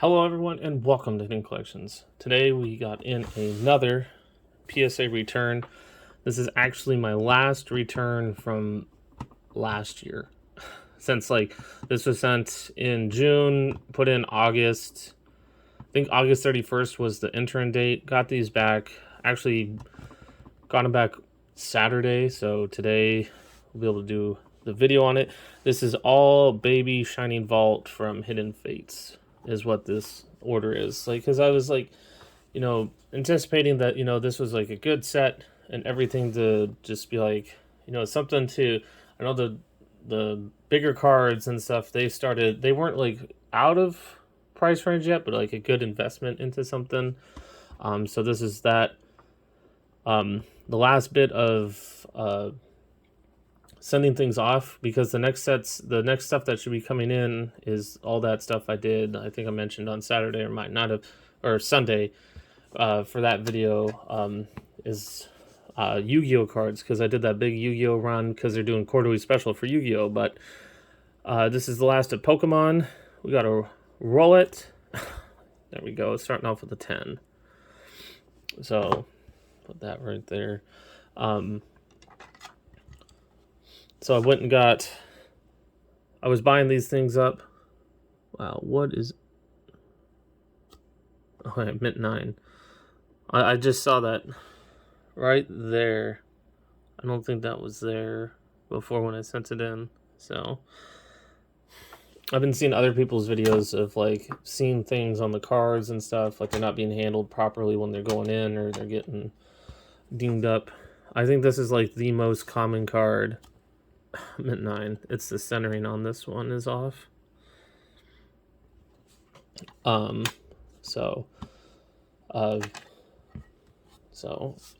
Hello everyone and welcome to Hidden Collections. Today we got in another PSA return. This is actually my last return from last year. Since this was sent in June, put in August. I think August 31st was the interim date. Got these back. Actually got them back Saturday, so today we'll be able to do the video on it. This is all baby Shining Vault from Hidden Fates is what this order is. Because I was anticipating that, this was like a good set and everything to just be something to, I know the bigger cards and stuff, they weren't like out of price range yet, but like a good investment into something. So this is that. The last bit of sending things off, because the next stuff that should be coming in is all that stuff I did. I think I mentioned on Saturday, or might not have, or Sunday, for that video, is Yu-Gi-Oh cards, because I did that big Yu-Gi-Oh run because they're doing quarterly special for Yu-Gi-Oh. But this is the last of Pokemon. We gotta roll it. There we go. Starting off with a 10. So put that right there. So I went and I was buying these things up. Wow, what is... Oh, I meant 9. I just saw that right there. I don't think that was there before when I sent it in. So I've been seeing other people's videos of seeing things on the cards and stuff, like they're not being handled properly when they're going in or they're getting dinged up. I think this is like the most common card. I'm at 9. It's the centering on this one is off.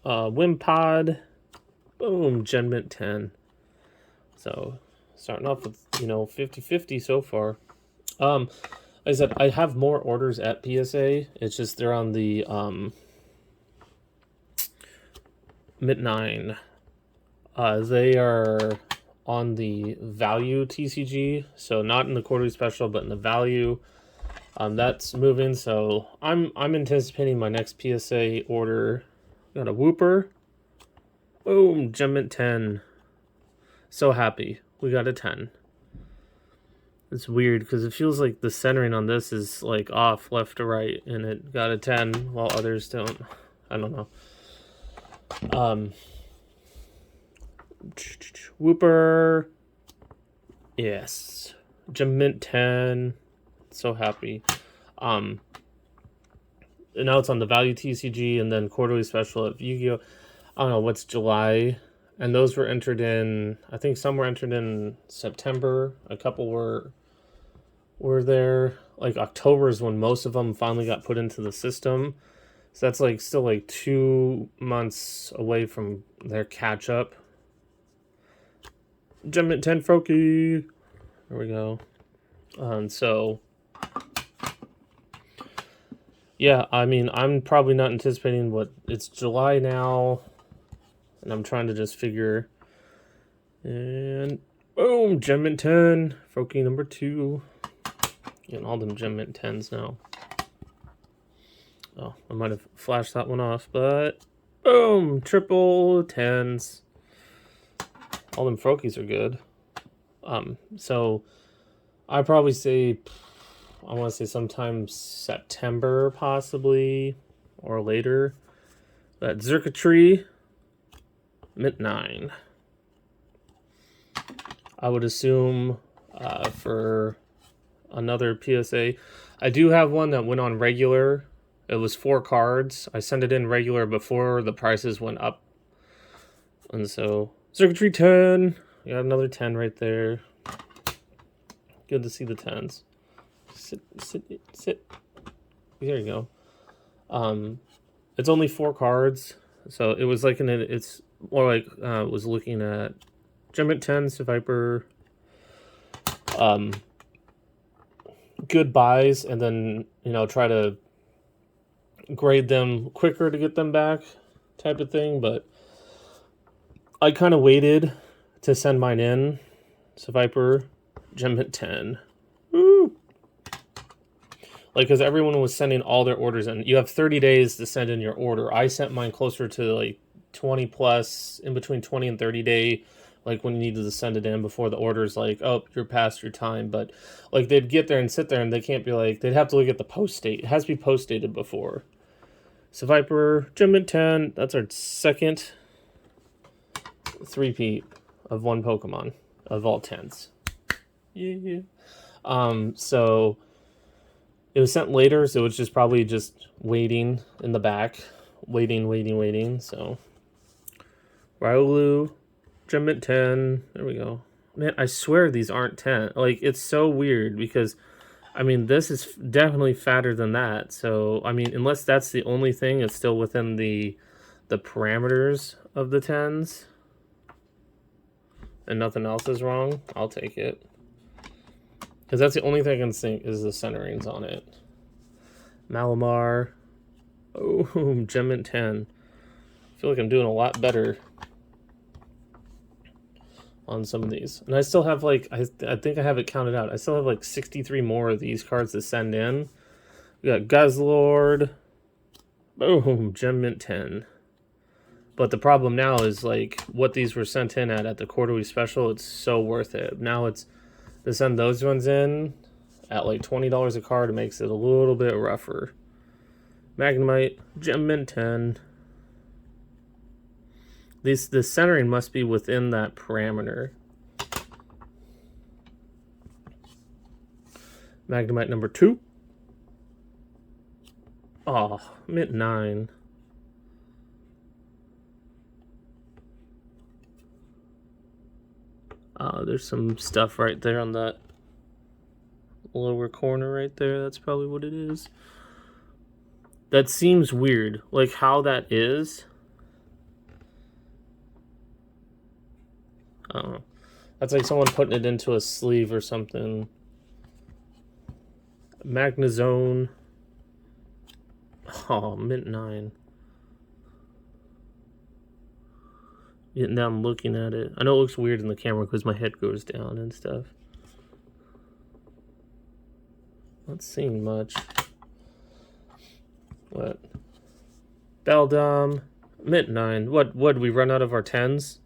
Wimpod, boom, Gen Mint 10. So starting off with 50-50 so far. Like I said, I have more orders at PSA. It's just they're on the Mint 9. They are on the value TCG, so not in the quarterly special, but in the value. That's moving, so I'm anticipating my next PSA order. Got a Whooper. Boom, Gem Mint 10. So happy. We got a 10. It's weird because it feels like the centering on this is like off left to right, and it got a 10 while others don't. I don't know. Whooper. Yes. Gem Mint 10. So happy. And now it's on the value TCG and then quarterly special of Yu-Gi-Oh. I don't know what's July. And those were entered in, I think some were entered in September. A couple were there. Like October is when most of them finally got put into the system. So that's still 2 months away from their catch up. Gem Mint 10 Froakie. There we go. So yeah, I mean, I'm probably not anticipating it's July now, and I'm trying to just figure. And boom, Gem Mint 10 Froakie number 2. Getting all them Gem Mint 10s now. Oh, I might have flashed that one off, but boom, triple 10s. All them Froakies are good. So I'd probably say, I want to say sometime September possibly, or later. That Xurkitree, Mint 9. I would assume for another PSA. I do have one that went on regular. It was 4 cards. I sent it in regular before the prices went up. And so Xurkitree 10. We got another 10 right there. Good to see the 10s. Sit. There you go. It's only 4 cards. So it was it's more like was looking at Gem Mint 10, Viper. Good buys, and then try to grade them quicker to get them back type of thing. But I kind of waited to send mine in. So Viper, Gem Mint 10. Woo! Like, because everyone was sending all their orders in. You have 30 days to send in your order. I sent mine closer to like 20 plus, in between 20 and 30 day, like when you needed to send it in before the order's like, oh, you're past your time. But like they'd get there and sit there and they can't be like, they'd have to look at the post date. It has to be post dated before. So Viper, Gem Mint 10, that's our second three-peat of one Pokemon of all 10s. Yeah. So it was sent later, so it was just probably just waiting in the back. Waiting. So Riolu, Gem Mint 10. There we go. Man, I swear these aren't 10. Like, it's so weird because, I mean, this is definitely fatter than that. So, I mean, unless that's the only thing, it's still within the parameters of the 10s. And nothing else is wrong, I'll take it. Because that's the only thing I can think is the centerings on it. Malamar. Oh, Gem Mint 10. I feel like I'm doing a lot better on some of these. And I still have like, I think I have it counted out. I still have like 63 more of these cards to send in. We got Guzzlord. Boom, Gem Mint 10. But the problem now is like what these were sent in at the quarterly special, it's so worth it. Now it's to send those ones in at like $20 a card, it makes it a little bit rougher. Magnemite, Gem Mint 10. The centering must be within that parameter. Magnemite number 2. Oh, Mint 9. There's some stuff right there on that lower corner right there. That's probably what it is. That seems weird, like how that is. I don't know. That's like someone putting it into a sleeve or something. Magnezone. Oh, Mint 9. Now I'm looking at it. I know it looks weird in the camera because my head goes down and stuff. Not seeing much. What? Beldum. Mint 9. What, did we run out of our 10s?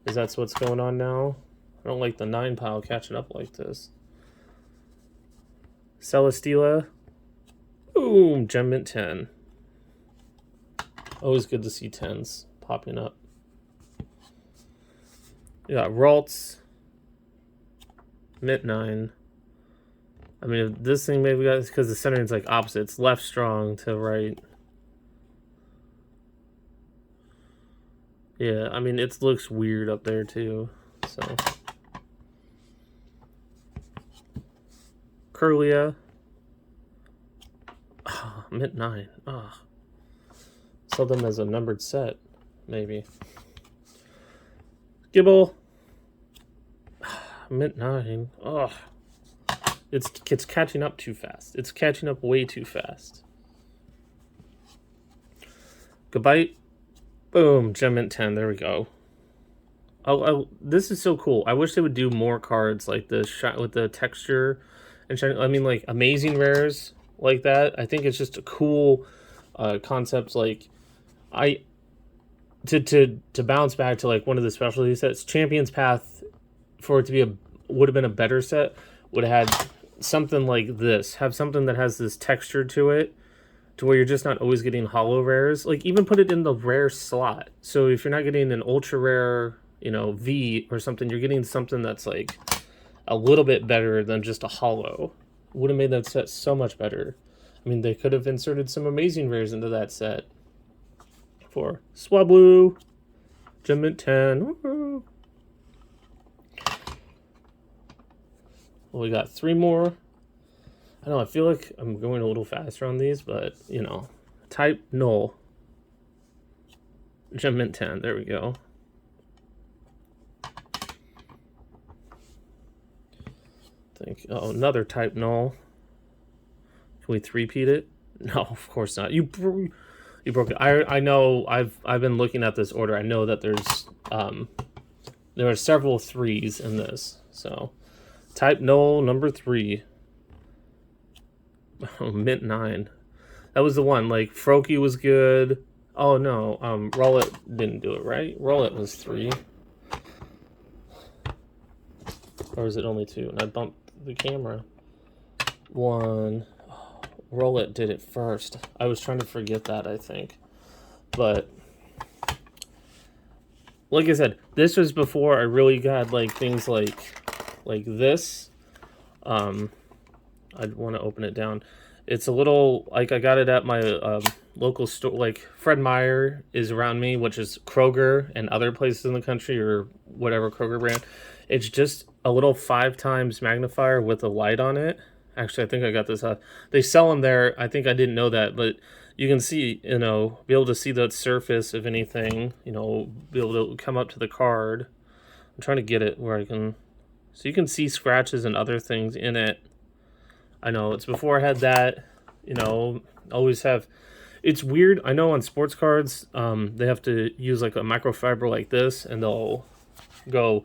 Is that what's going on now? I don't like the 9 pile catching up like this. Celesteela. Boom, Gem Mint 10. Always good to see 10s popping up. You got Ralts. Mint 9. I mean, if this thing maybe got, because the centering's like opposite. It's left strong to right. Yeah, I mean, it looks weird up there too. So. Curlia. Oh, Mint 9. Oh. Sell them as a numbered set, maybe. Gibble. Mint 9. Oh. It's catching up too fast. It's catching up way too fast. Gabite. Boom. Gem Mint 10. There we go. Oh, this is so cool. I wish they would do more cards like this with the texture and shiny. I mean, like amazing rares like that. I think it's just a cool concept. Like, to bounce back to like one of the specialty sets, Champion's Path, for it to be would have been a better set, would have had something like this. Have something that has this texture to it, to where you're just not always getting hollow rares. Like, even put it in the rare slot. So if you're not getting an ultra rare, you know, V or something, you're getting something that's like a little bit better than just a hollow. Would have made that set so much better. I mean, they could have inserted some amazing rares into that set. For Swablu, Gem Mint 10. Woo-hoo. Well, we got 3 more. I know, I feel like I'm going a little faster on these, but, you know. Type Null. Gem Mint 10. There we go. Oh, another Type Null. Can we 3-peat it? No, of course not. You broke it. I know. I've been looking at this order. I know that there are several 3s in this. So, Type Null number 3. Oh, Mint 9. That was the one. Like, Froakie was good. Oh, no. Rollet didn't do it, right? Rollet was 3. Or is it only 2? And I bumped the camera. 1. Oh, Rollet did it first. I was trying to forget that, I think. But, like I said, this was before I really got, like, things like this. I'd want to open it down. It's a little, like, I got it at my local store. Like, Fred Meyer is around me, which is Kroger and other places in the country, or whatever Kroger brand. It's just a little 5 times magnifier with a light on it. Actually, I think I got this. They sell them there. I think I didn't know that, but you can see, be able to see the surface of anything, be able to come up to the card. I'm trying to get it where I can, so you can see scratches and other things in it. I know it's before I had that, always have. It's weird. I know on sports cards, they have to use like a microfiber like this, and they'll go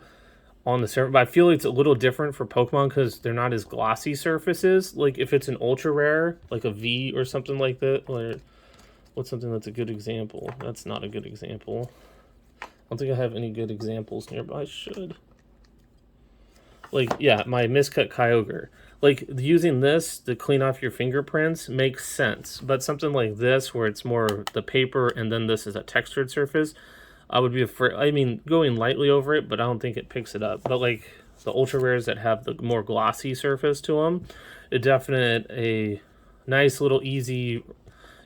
on the surface. But I feel it's a little different for Pokemon because they're not as glossy surfaces. Like if it's an ultra rare, like a V or something like that. Or what's something that's a good example? That's not a good example. I don't think I have any good examples nearby. I should. Like, yeah, my miscut Kyogre. Like, using this to clean off your fingerprints makes sense. But something like this, where it's more the paper and then this is a textured surface, I would be afraid. I mean, going lightly over it, but I don't think it picks it up. But, like, the ultra rares that have the more glossy surface to them, it definitely a nice little easy,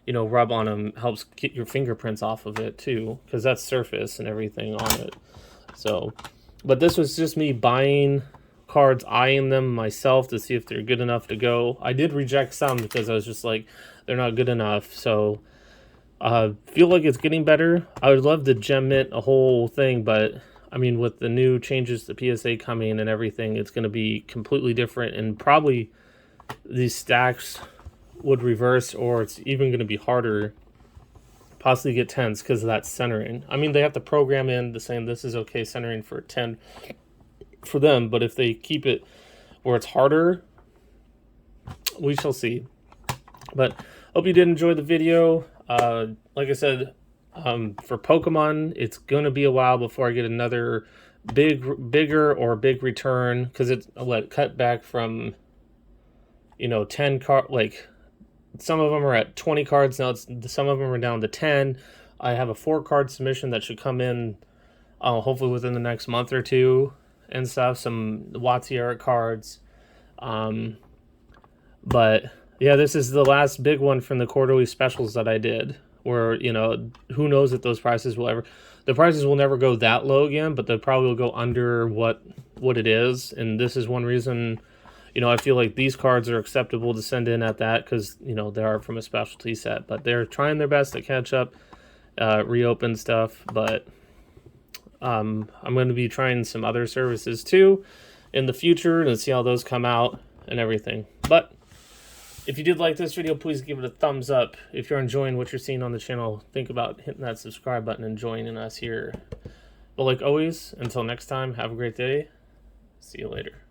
rub on them helps get your fingerprints off of it, too. Because that's surface and everything on it. So, but this was just me buying cards, eyeing them myself to see if they're good enough to go. I did reject some because I was just like, they're not good enough. So feel like it's getting better. I would love to gem mint a whole thing, but I mean, with the new changes to PSA coming and everything, it's going to be completely different, and probably these stacks would reverse, or it's even going to be harder possibly get 10s because of that centering. I mean, they have to program in the saying this is okay centering for 10 for them, but if they keep it where it's harder, we shall see. But hope you did enjoy the video. Like I said, for Pokemon, it's gonna be a while before I get another bigger return, because it's cut back from 10 card. Like some of them are at 20 cards now. Some of them are down to 10. I have a 4-card submission that should come in hopefully within the next month or two and stuff, some Watsiera cards. But yeah, this is the last big one from the quarterly specials that I did, where who knows if those prices will never go that low again, but they probably will go under what it is. And this is one reason I feel like these cards are acceptable to send in at that, because they are from a specialty set, but they're trying their best to catch up, reopen stuff. But I'm going to be trying some other services too in the future and see how those come out and everything. But if you did like this video, please give it a thumbs up. If you're enjoying what you're seeing on the channel, think about hitting that subscribe button and joining us here. But like always, until next time, have a great day. See you later.